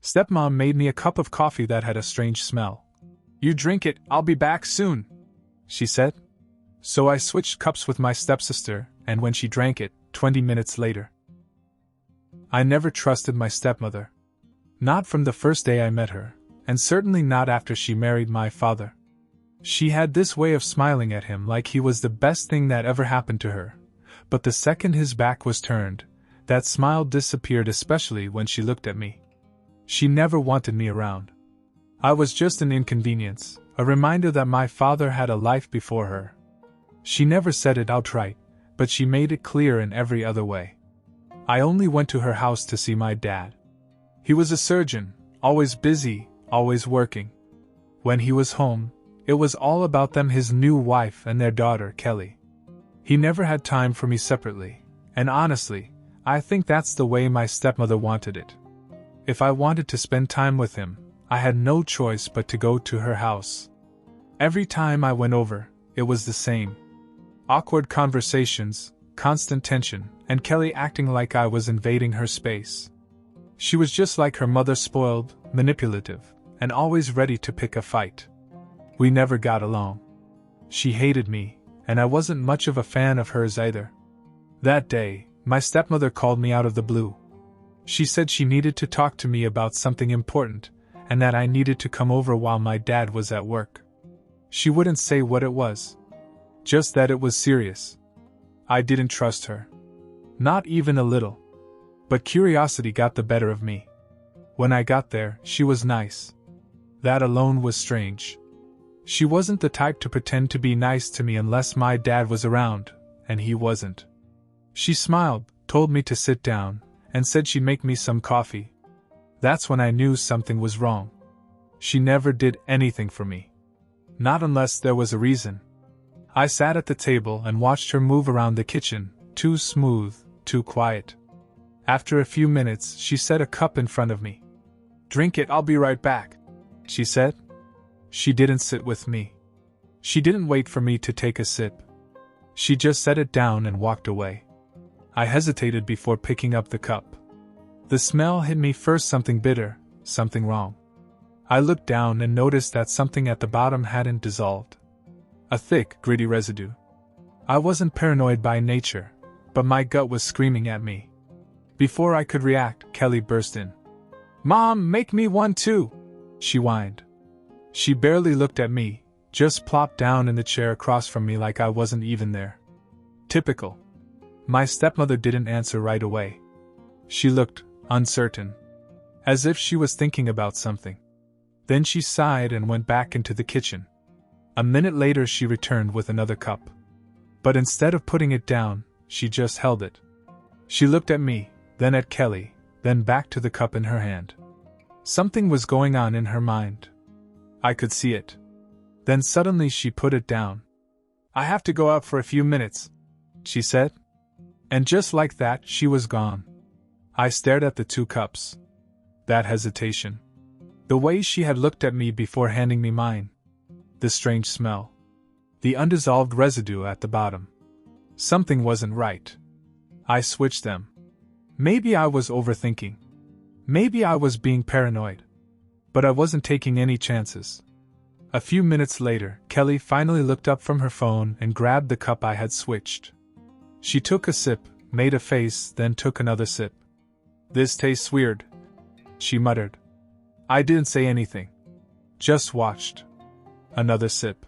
Stepmom made me a cup of coffee that had a strange smell. "You drink it, I'll be back soon," she said. So I switched cups with my stepsister, and when she drank it, 20 minutes later. I never trusted my stepmother. Not from the first day I met her, and certainly not after she married my father. She had this way of smiling at him like he was the best thing that ever happened to her, but the second his back was turned, that smile disappeared, especially when she looked at me. She never wanted me around. I was just an inconvenience, a reminder that my father had a life before her. She never said it outright, but she made it clear in every other way. I only went to her house to see my dad. He was a surgeon, always busy, always working. When he was home, it was all about them, his new wife and their daughter, Kelly. He never had time for me separately, and honestly, I think that's the way my stepmother wanted it. If I wanted to spend time with him, I had no choice but to go to her house. Every time I went over, it was the same. Awkward conversations, constant tension, and Kelly acting like I was invading her space. She was just like her mother, spoiled, manipulative, and always ready to pick a fight. We never got along. She hated me, and I wasn't much of a fan of hers either. That day, my stepmother called me out of the blue. She said she needed to talk to me about something important, and that I needed to come over while my dad was at work. She wouldn't say what it was. Just that it was serious. I didn't trust her. Not even a little. But curiosity got the better of me. When I got there, she was nice. That alone was strange. She wasn't the type to pretend to be nice to me unless my dad was around, and he wasn't. She smiled, told me to sit down, and said she'd make me some coffee. That's when I knew something was wrong. She never did anything for me. Not unless there was a reason. I sat at the table and watched her move around the kitchen, too smooth, too quiet. After a few minutes, she set a cup in front of me. "Drink it, I'll be right back," she said. She didn't sit with me. She didn't wait for me to take a sip. She just set it down and walked away. I hesitated before picking up the cup. The smell hit me first, something bitter, something wrong. I looked down and noticed that something at the bottom hadn't dissolved. A thick, gritty residue. I wasn't paranoid by nature, but my gut was screaming at me. Before I could react, Kelly burst in. "Mom, make me one too," she whined. She barely looked at me, just plopped down in the chair across from me like I wasn't even there. Typical. My stepmother didn't answer right away. She looked uncertain, as if she was thinking about something. Then she sighed and went back into the kitchen. A minute later she returned with another cup. But instead of putting it down, she just held it. She looked at me, then at Kelly, then back to the cup in her hand. Something was going on in her mind. I could see it. Then suddenly she put it down. "I have to go out for a few minutes," she said. And just like that, she was gone. I stared at the two cups. That hesitation. The way she had looked at me before handing me mine. The strange smell. The undissolved residue at the bottom. Something wasn't right. I switched them. Maybe I was overthinking. Maybe I was being paranoid. But I wasn't taking any chances. A few minutes later, Kelly finally looked up from her phone and grabbed the cup I had switched. She took a sip, made a face, then took another sip. "This tastes weird," she muttered. I didn't say anything. Just watched. Another sip.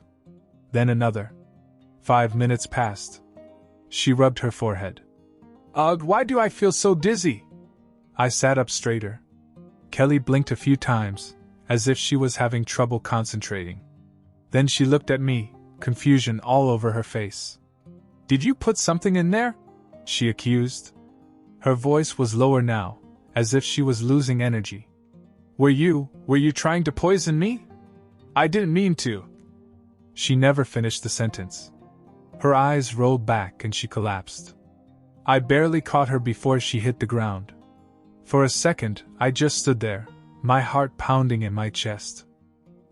Then another. 5 minutes passed. She rubbed her forehead. "Ugh, why do I feel so dizzy?" I sat up straighter. Kelly blinked a few times, as if she was having trouble concentrating. Then she looked at me, confusion all over her face. "Did you put something in there?" she accused. Her voice was lower now, as if she was losing energy. Were you trying to poison me?" "I didn't mean to." She never finished the sentence. Her eyes rolled back and she collapsed. I barely caught her before she hit the ground. For a second, I just stood there, my heart pounding in my chest.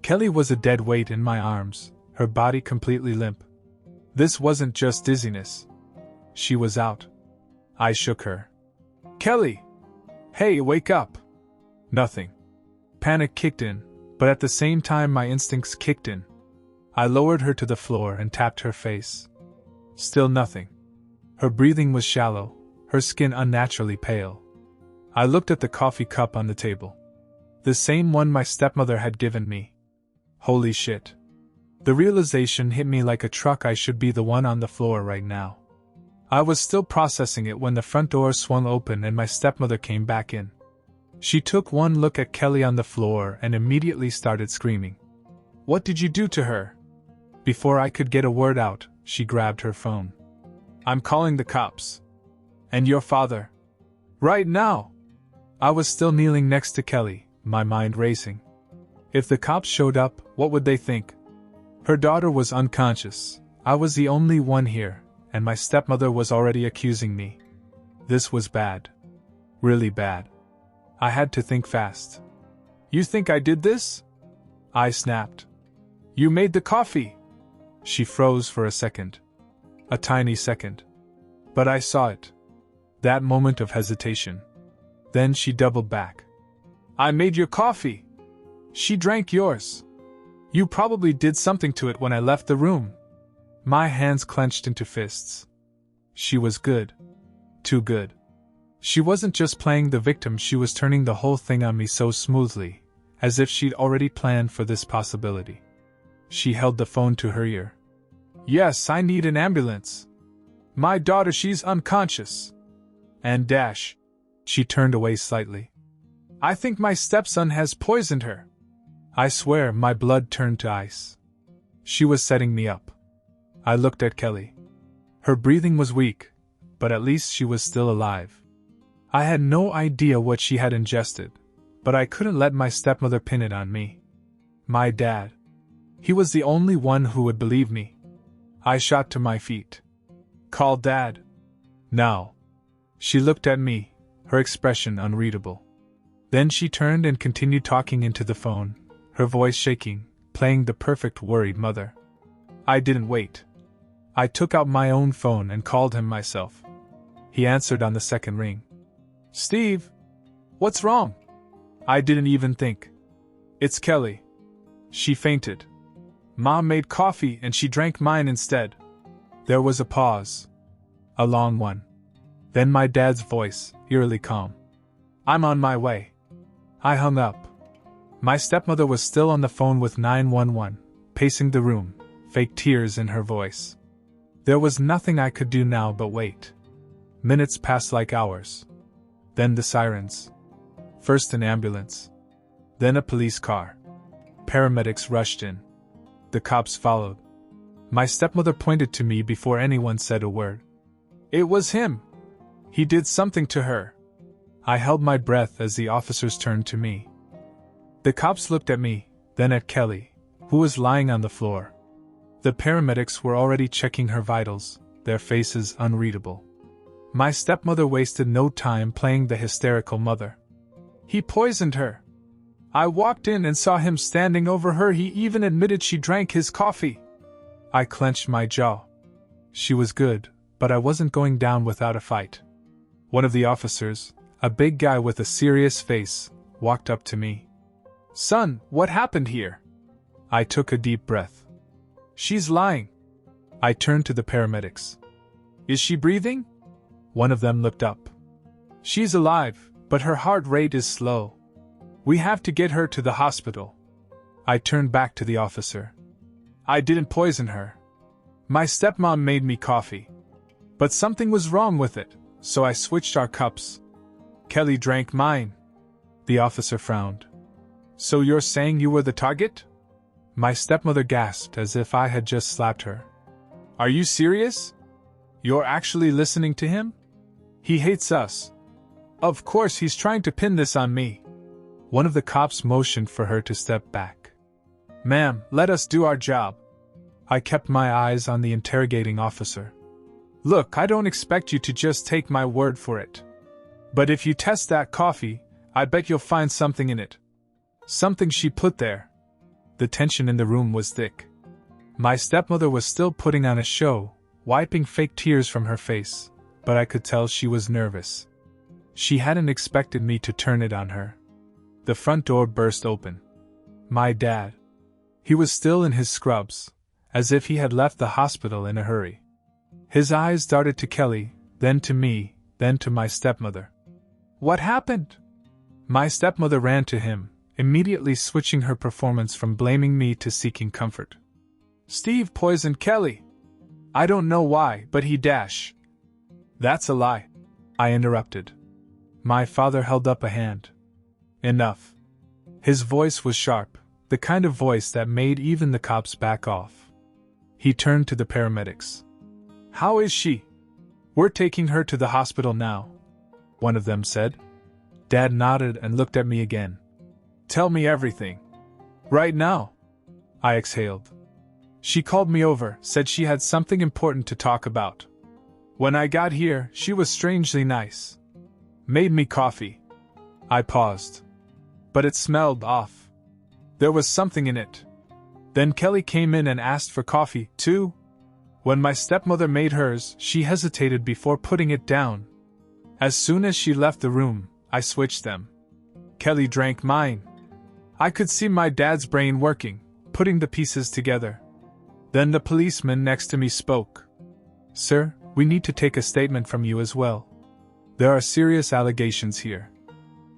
Kelly was a dead weight in my arms, her body completely limp. This wasn't just dizziness. She was out. I shook her. "Kelly! Hey, wake up!" Nothing. Panic kicked in, but at the same time my instincts kicked in. I lowered her to the floor and tapped her face. Still nothing. Her breathing was shallow, her skin unnaturally pale. I looked at the coffee cup on the table. The same one my stepmother had given me. Holy shit. The realization hit me like a truck. I should be the one on the floor right now. I was still processing it when the front door swung open and my stepmother came back in. She took one look at Kelly on the floor and immediately started screaming. "What did you do to her?" Before I could get a word out, she grabbed her phone. "I'm calling the cops." "And your father?" "Right now." I was still kneeling next to Kelly, my mind racing. If the cops showed up, what would they think? Her daughter was unconscious. I was the only one here, and my stepmother was already accusing me. This was bad. Really bad. I had to think fast. "You think I did this?" I snapped. "You made the coffee." She froze for a second. A tiny second. But I saw it. That moment of hesitation. Then she doubled back. "I made your coffee. She drank yours. You probably did something to it when I left the room." My hands clenched into fists. She was good. Too good. She wasn't just playing the victim, she was turning the whole thing on me so smoothly, as if she'd already planned for this possibility. She held the phone to her ear. "Yes, I need an ambulance. My daughter, she's unconscious." And dash. She turned away slightly. "I think my stepson has poisoned her." I swear my blood turned to ice. She was setting me up. I looked at Kelly. Her breathing was weak, but at least she was still alive. I had no idea what she had ingested, but I couldn't let my stepmother pin it on me. My dad. He was the only one who would believe me. I shot to my feet. "Call Dad. Now." She looked at me, her expression unreadable. Then she turned and continued talking into the phone, her voice shaking, playing the perfect worried mother. I didn't wait. I took out my own phone and called him myself. He answered on the second ring. "Steve? What's wrong?" I didn't even think. "It's Kelly. She fainted. Mom made coffee and she drank mine instead." There was a pause. A long one. Then my dad's voice, eerily calm. "I'm on my way." I hung up. My stepmother was still on the phone with 911, pacing the room, fake tears in her voice. There was nothing I could do now but wait. Minutes passed like hours. Then the sirens. First an ambulance. Then a police car. Paramedics rushed in. The cops followed. My stepmother pointed to me before anyone said a word. "It was him. He did something to her." I held my breath as the officers turned to me. The cops looked at me, then at Kelly, who was lying on the floor. The paramedics were already checking her vitals, their faces unreadable. My stepmother wasted no time playing the hysterical mother. "He poisoned her. I walked in and saw him standing over her. He even admitted she drank his coffee." I clenched my jaw. She was good, but I wasn't going down without a fight. One of the officers, a big guy with a serious face, walked up to me. "Son, what happened here?" I took a deep breath. "She's lying." I turned to the paramedics. "Is she breathing?" One of them looked up. "She's alive, but her heart rate is slow. We have to get her to the hospital." I turned back to the officer. "I didn't poison her. My stepmom made me coffee. But something was wrong with it, so I switched our cups. Kelly drank mine." The officer frowned. "So you're saying you were the target?" My stepmother gasped as if I had just slapped her. "Are you serious? You're actually listening to him? He hates us. Of course he's trying to pin this on me." One of the cops motioned for her to step back. "Ma'am, let us do our job." I kept my eyes on the interrogating officer. "Look, I don't expect you to just take my word for it. But if you test that coffee, I bet you'll find something in it. Something she put there." The tension in the room was thick. My stepmother was still putting on a show, wiping fake tears from her face, but I could tell she was nervous. She hadn't expected me to turn it on her. The front door burst open. My dad. He was still in his scrubs, as if he had left the hospital in a hurry. His eyes darted to Kelly, then to me, then to my stepmother. What happened? My stepmother ran to him, immediately switching her performance from blaming me to seeking comfort. Steve poisoned Kelly. I don't know why, but he dash. That's a lie, I interrupted. My father held up a hand. Enough. His voice was sharp, the kind of voice that made even the cops back off. He turned to the paramedics. How is she? We're taking her to the hospital now, one of them said. Dad nodded and looked at me again. Tell me everything. Right now, I exhaled. She called me over, said she had something important to talk about. When I got here, she was strangely nice. Made me coffee. I paused. But it smelled off. There was something in it. Then Kelly came in and asked for coffee, too. When my stepmother made hers, she hesitated before putting it down. As soon as she left the room, I switched them. Kelly drank mine. I could see my dad's brain working, putting the pieces together. Then the policeman next to me spoke. Sir, we need to take a statement from you as well. There are serious allegations here.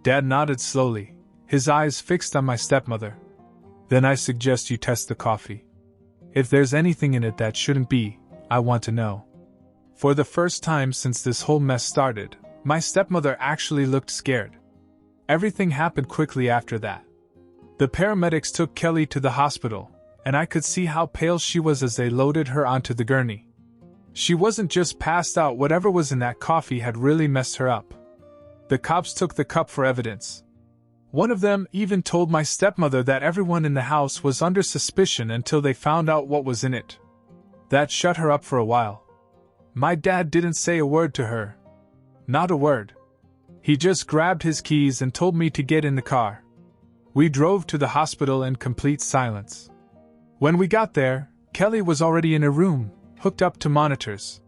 Dad nodded slowly, his eyes fixed on my stepmother. Then I suggest you test the coffee. If there's anything in it that shouldn't be, I want to know. For the first time since this whole mess started, my stepmother actually looked scared. Everything happened quickly after that. The paramedics took Kelly to the hospital, and I could see how pale she was as they loaded her onto the gurney. She wasn't just passed out, whatever was in that coffee had really messed her up. The cops took the cup for evidence. One of them even told my stepmother that everyone in the house was under suspicion until they found out what was in it. That shut her up for a while. My dad didn't say a word to her. Not a word. He just grabbed his keys and told me to get in the car. We drove to the hospital in complete silence. When we got there, Kelly was already in a room, hooked up to monitors.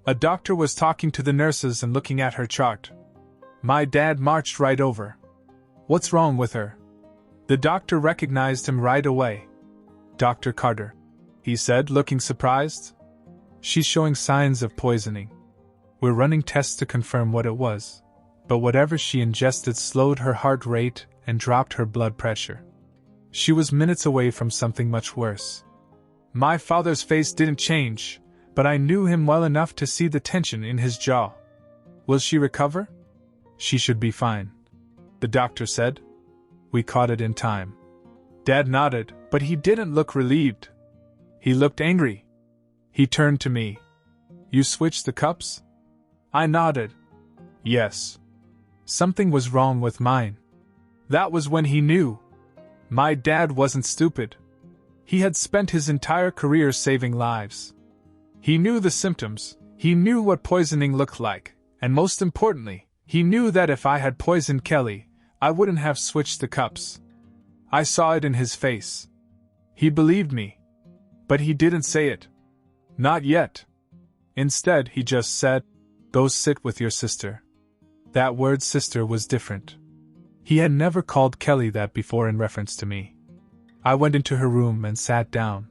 A doctor was talking to the nurses and looking at her chart. My dad marched right over. What's wrong with her? The doctor recognized him right away. Dr. Carter, he said, looking surprised. She's showing signs of poisoning. We're running tests to confirm what it was, but whatever she ingested slowed her heart rate and dropped her blood pressure. She was minutes away from something much worse. My father's face didn't change, but I knew him well enough to see the tension in his jaw. Will she recover? She should be fine, the doctor said. We caught it in time. Dad nodded, but he didn't look relieved. He looked angry. He turned to me. You switched the cups? I nodded. Yes. Something was wrong with mine. That was when he knew. My dad wasn't stupid. He had spent his entire career saving lives. He knew the symptoms, he knew what poisoning looked like, and most importantly, he knew that if I had poisoned Kelly, I wouldn't have switched the cups. I saw it in his face. He believed me. But he didn't say it. Not yet. Instead, he just said, "Go sit with your sister." That word sister was different. He had never called Kelly that before in reference to me. I went into her room and sat down.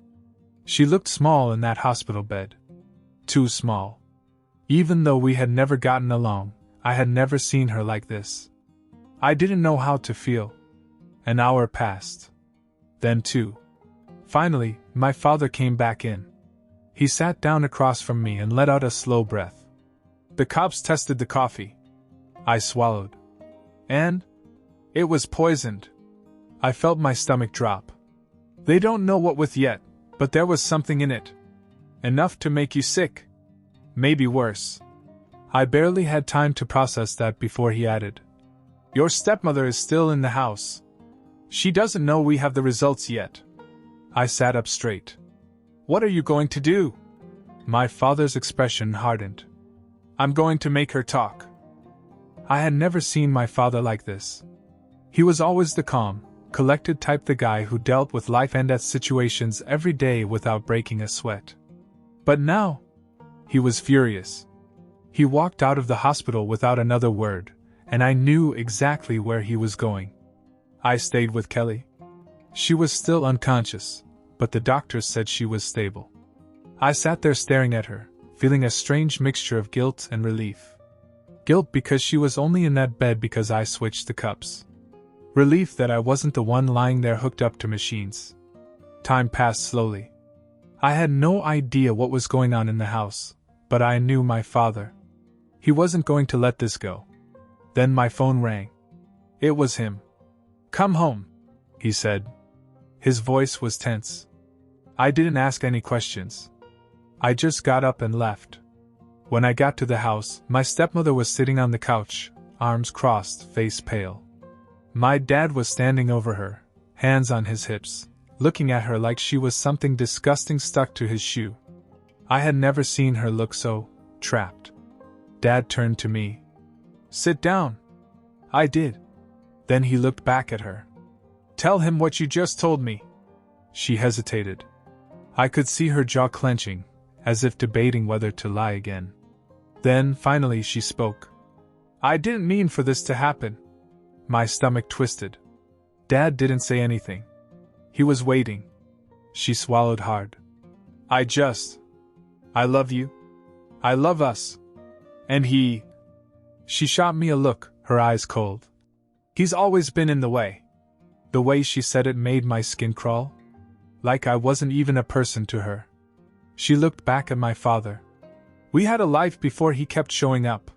She looked small in that hospital bed. Too small. Even though we had never gotten along, I had never seen her like this. I didn't know how to feel. An hour passed. Then two. Finally, my father came back in. He sat down across from me and let out a slow breath. The cops tested the coffee. I swallowed. And it was poisoned. I felt my stomach drop. They don't know what with yet, but there was something in it. Enough to make you sick. Maybe worse. I barely had time to process that before he added, "Your stepmother is still in the house. She doesn't know we have the results yet." I sat up straight. "What are you going to do?" My father's expression hardened. "I'm going to make her talk." I had never seen my father like this. He was always the calm, collected type, the guy who dealt with life and death situations every day without breaking a sweat. But now, he was furious. He walked out of the hospital without another word, and I knew exactly where he was going. I stayed with Kelly. She was still unconscious, but the doctors said she was stable. I sat there staring at her, feeling a strange mixture of guilt and relief. Guilt because she was only in that bed because I switched the cups. Relief that I wasn't the one lying there hooked up to machines. Time passed slowly. I had no idea what was going on in the house, but I knew my father. He wasn't going to let this go. Then my phone rang. It was him. "Come home," he said. His voice was tense. I didn't ask any questions. I just got up and left. When I got to the house, my stepmother was sitting on the couch, arms crossed, face pale. My dad was standing over her, hands on his hips, looking at her like she was something disgusting stuck to his shoe. I had never seen her look so trapped. Dad turned to me. "Sit down." I did. Then he looked back at her. "Tell him what you just told me." She hesitated. I could see her jaw clenching, as if debating whether to lie again. Then, finally, she spoke. "I didn't mean for this to happen." My stomach twisted. Dad didn't say anything. He was waiting. She swallowed hard. I love you. I love us. And he..." She shot me a look, her eyes cold. "He's always been in the way." The way she said it made my skin crawl. Like I wasn't even a person to her. She looked back at my father. "We had a life before he kept showing up.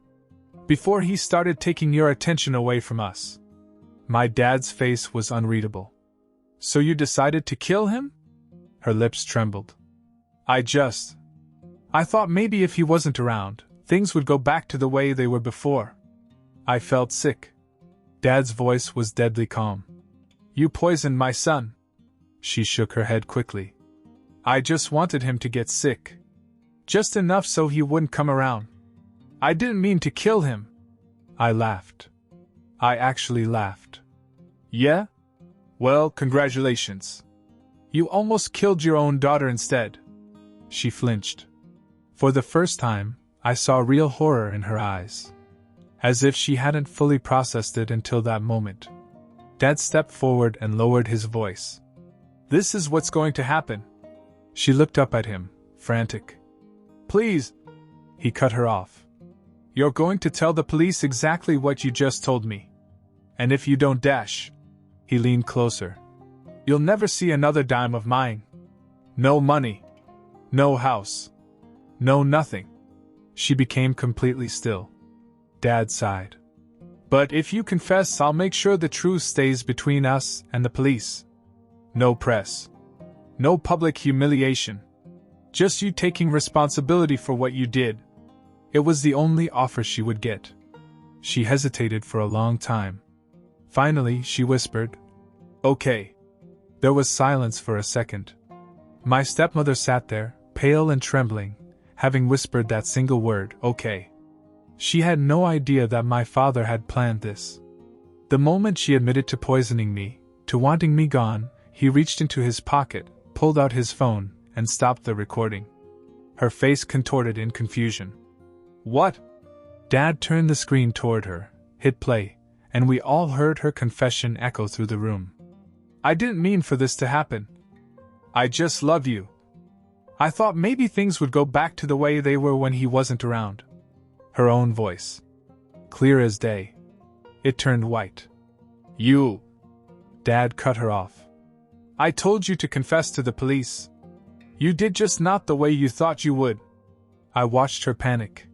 Before he started taking your attention away from us." My dad's face was unreadable. "So you decided to kill him?" Her lips trembled. I thought maybe if he wasn't around, things would go back to the way they were before." I felt sick. Dad's voice was deadly calm. "You poisoned my son." She shook her head quickly. "I just wanted him to get sick. Just enough so he wouldn't come around. I didn't mean to kill him." I laughed. I actually laughed. "Yeah? Well, congratulations. You almost killed your own daughter instead." She flinched. For the first time, I saw real horror in her eyes. As if she hadn't fully processed it until that moment. Dad stepped forward and lowered his voice. "This is what's going to happen." She looked up at him, frantic. "Please!" He cut her off. "You're going to tell the police exactly what you just told me. And if you don't dash..." He leaned closer. "You'll never see another dime of mine. No money. No house. No nothing." She became completely still. Dad sighed. "But if you confess, I'll make sure the truth stays between us and the police. No press. No public humiliation. Just you taking responsibility for what you did." It was the only offer she would get. She hesitated for a long time. Finally, she whispered, "Okay." There was silence for a second. My stepmother sat there, pale and trembling, having whispered that single word, "Okay." She had no idea that my father had planned this. The moment she admitted to poisoning me, to wanting me gone, he reached into his pocket, pulled out his phone, and stopped the recording. Her face contorted in confusion. "What?" Dad turned the screen toward her, hit play, and we all heard her confession echo through the room. "I didn't mean for this to happen. I just love you. I thought maybe things would go back to the way they were when he wasn't around." Her own voice. Clear as day. It turned white. "You..." Dad cut her off. "I told you to confess to the police. You did, just not the way you thought you would." I watched her panic.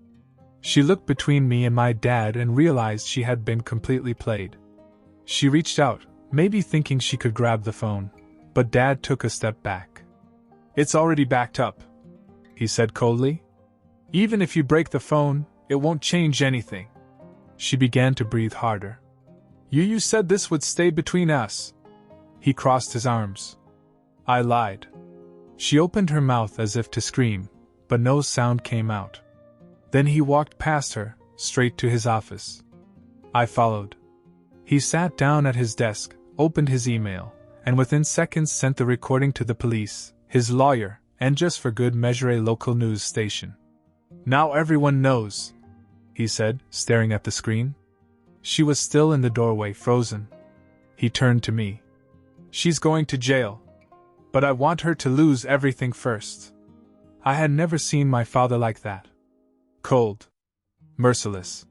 She looked between me and my dad and realized she had been completely played. She reached out, maybe thinking she could grab the phone, but Dad took a step back. "It's already backed up," he said coldly. "Even if you break the phone, it won't change anything." She began to breathe harder. You said this would stay between us." He crossed his arms. I lied. She opened her mouth as if to scream, but no sound came out. Then he walked past her, straight to his office. I followed. He sat down at his desk, opened his email, and within seconds sent the recording to the police, his lawyer, and just for good measure a local news station. "Now everyone knows," he said, staring at the screen. She was still in the doorway, frozen. He turned to me. She's going to jail. But I want her to lose everything first. I had never seen my father like that. Cold. Merciless.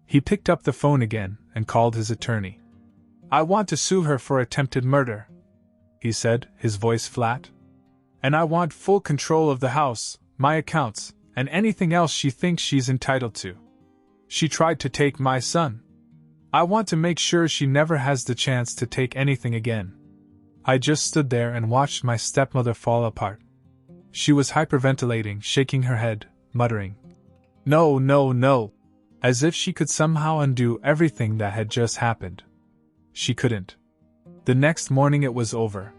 He picked up the phone again and called his attorney. I want to sue her for attempted murder, he said, his voice flat. And I want full control of the house, my accounts, and anything else she thinks she's entitled to. She tried to take my son. I want to make sure she never has the chance to take anything again. I just stood there and watched my stepmother fall apart. She was hyperventilating, shaking her head, muttering, "No, no, no," as if she could somehow undo everything that had just happened. She couldn't. The next morning it was over.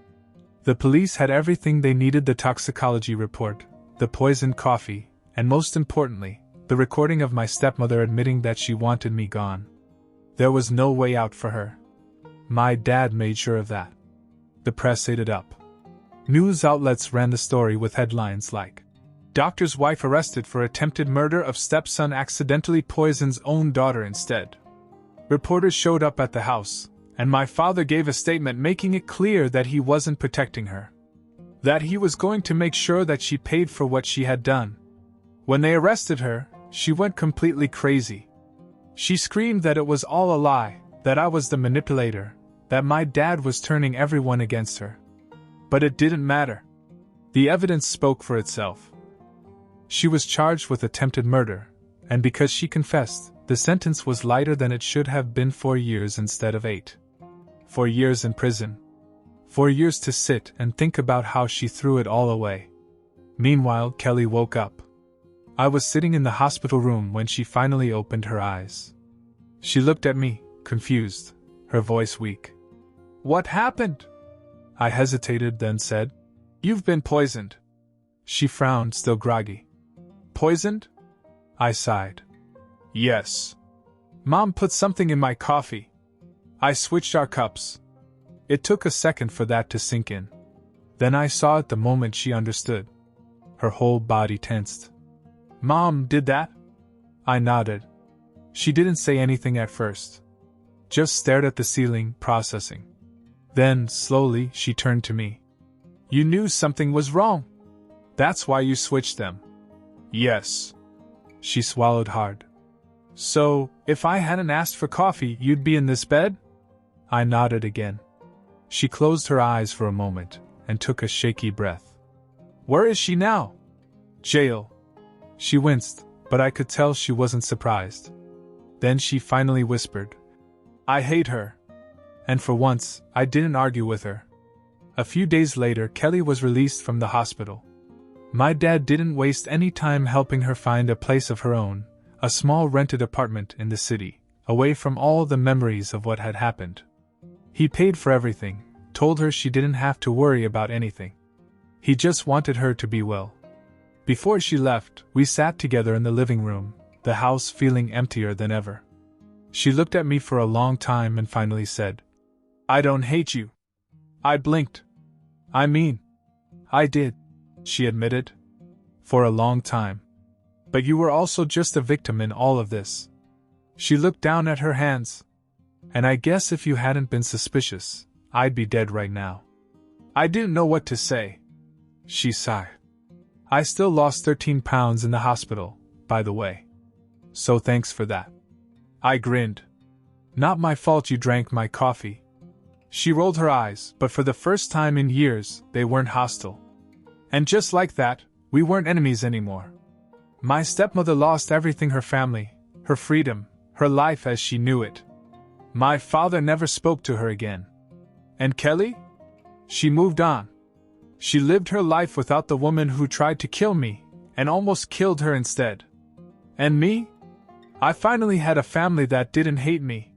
The police had everything they needed: the toxicology report, the poisoned coffee, and most importantly, the recording of my stepmother admitting that she wanted me gone. There was no way out for her. My dad made sure of that. The press ate it up. News outlets ran the story with headlines like, "Doctor's wife arrested for attempted murder of stepson, accidentally poisons own daughter instead." Reporters showed up at the house, and my father gave a statement making it clear that he wasn't protecting her. That he was going to make sure that she paid for what she had done. When they arrested her, she went completely crazy. She screamed that it was all a lie, that I was the manipulator, that my dad was turning everyone against her. But it didn't matter. The evidence spoke for itself. She was charged with attempted murder, and because she confessed, the sentence was lighter than it should have been: 4 years instead of 8. 4 years in prison. 4 years to sit and think about how she threw it all away. Meanwhile, Kelly woke up. I was sitting in the hospital room when she finally opened her eyes. She looked at me, confused, her voice weak. "What happened?" I hesitated, then said, "You've been poisoned." She frowned, still groggy. "Poisoned?" I sighed. "Yes. Mom put something in my coffee. I switched our cups." It took a second for that to sink in. Then I saw it the moment she understood. Her whole body tensed. "Mom did that?" I nodded. She didn't say anything at first. Just stared at the ceiling, processing. Then, slowly, she turned to me. "You knew something was wrong. That's why you switched them." "Yes." She swallowed hard. "So, if I hadn't asked for coffee, you'd be in this bed?" I nodded again. She closed her eyes for a moment, and took a shaky breath. "Where is she now?" "Jail." She winced, but I could tell she wasn't surprised. Then she finally whispered, "I hate her." And for once, I didn't argue with her. A few days later, Kelly was released from the hospital. My dad didn't waste any time helping her find a place of her own, a small rented apartment in the city, away from all the memories of what had happened. He paid for everything, told her she didn't have to worry about anything. He just wanted her to be well. Before she left, we sat together in the living room, the house feeling emptier than ever. She looked at me for a long time and finally said, "I don't hate you." I blinked. "I mean, I did," she admitted. "For a long time. But you were also just a victim in all of this." She looked down at her hands. "And I guess if you hadn't been suspicious, I'd be dead right now." I didn't know what to say. She sighed. "I still lost 13 pounds in the hospital, by the way. So thanks for that." I grinned. "Not my fault you drank my coffee." She rolled her eyes, but for the first time in years, they weren't hostile. And just like that, we weren't enemies anymore. My stepmother lost everything: her family, her freedom, her life as she knew it. My father never spoke to her again. And Kelly? She moved on. She lived her life without the woman who tried to kill me, and almost killed her instead. And me? I finally had a family that didn't hate me,